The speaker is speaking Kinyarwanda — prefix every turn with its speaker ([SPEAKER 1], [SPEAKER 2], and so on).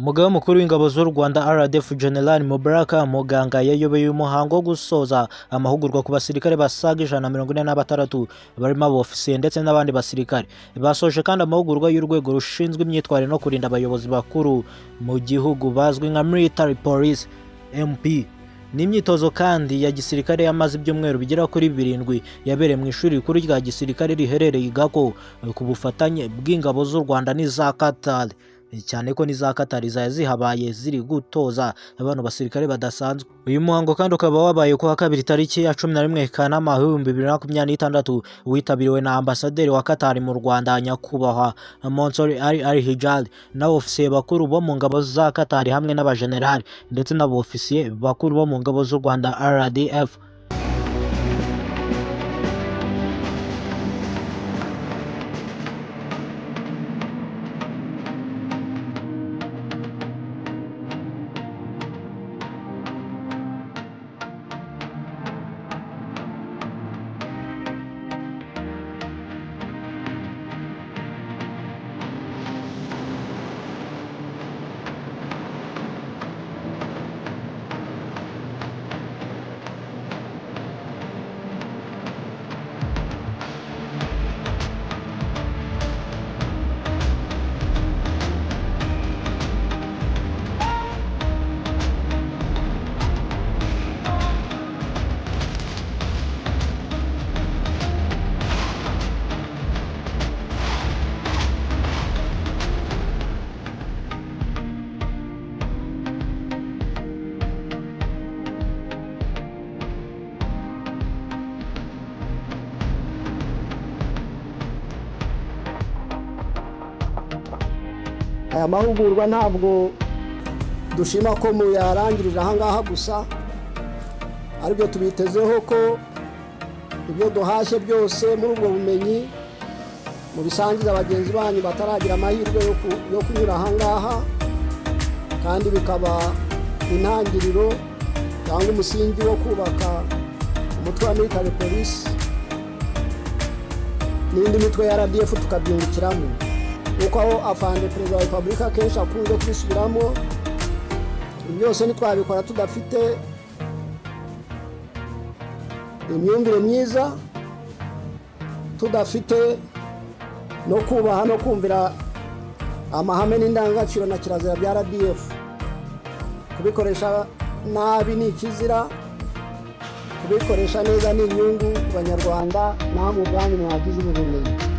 [SPEAKER 1] Umugaba mukuru w'ingabo z'u Rwanda RDF General Mubaraka Muganga yayoboye umuhango wo gusoza amahugurwa ku basirikare basaga 146 barimo abofisiye ndetse n'abandi basirikare. Basoje kandi amahugurwa y'urwego rushinzwe imyitwarire no kurinda abayobozi bakuru mu gihugu bazwi nka Military Police MP. Ni imyitozo kandi ya gisirikare yamaze ibyumweru bigera kuri 7 yabereye mu ishuri rikuru rya gisirikare riherereye i Gako ku bufatanye bw'ingabo z'u Rwanda n'iza Quatar. Cyane ko n'iza Quatar zihabaye ziri gutoza abantu basirikare badasanzwe. Uyu muhango kandi ukaba wabaye ku wa kabiri tariki ya 11 Kanama 2026 witabiriwe na ambasaderi wa Quatar mu Rwanda nyakubahwa Monsori Ali Hijali n'abofisiye bakuru bo mu ngabo za Quatar hamwe n'abajenerali ndetse n'abofisiye bakuru bo mu ngabo z'u Rwanda RDF.
[SPEAKER 2] Aya mahugurwa ntabwo dushima ko muyarangirira ahangaha gusa, aribyo tubitezeho ko ibyo duhashye byose muri ubwo bumenyi mu bisangiza abagenzi banyu bataragira amahirwe yo kunyura ahangaha, kandi bikaba intangiriro cyangwa umusingi wo kubaka umutwe wa Military Police n'indi mitwe ya RDF tukabyungukiramo. Uko aho afande Perezida wa Repubulika kenshi akunze kubisubiramo, byose ntitwabikora tudafite imyumvire myiza, tudafite no kubaha no kumvira amahame n'indangagaciro na kirazira bya RDF. Kubikoresha nabi ni ikizira, kubikoresha neza ni inyungu ku Banyarwanda namwe ubwanyu mwagize ubumenyi.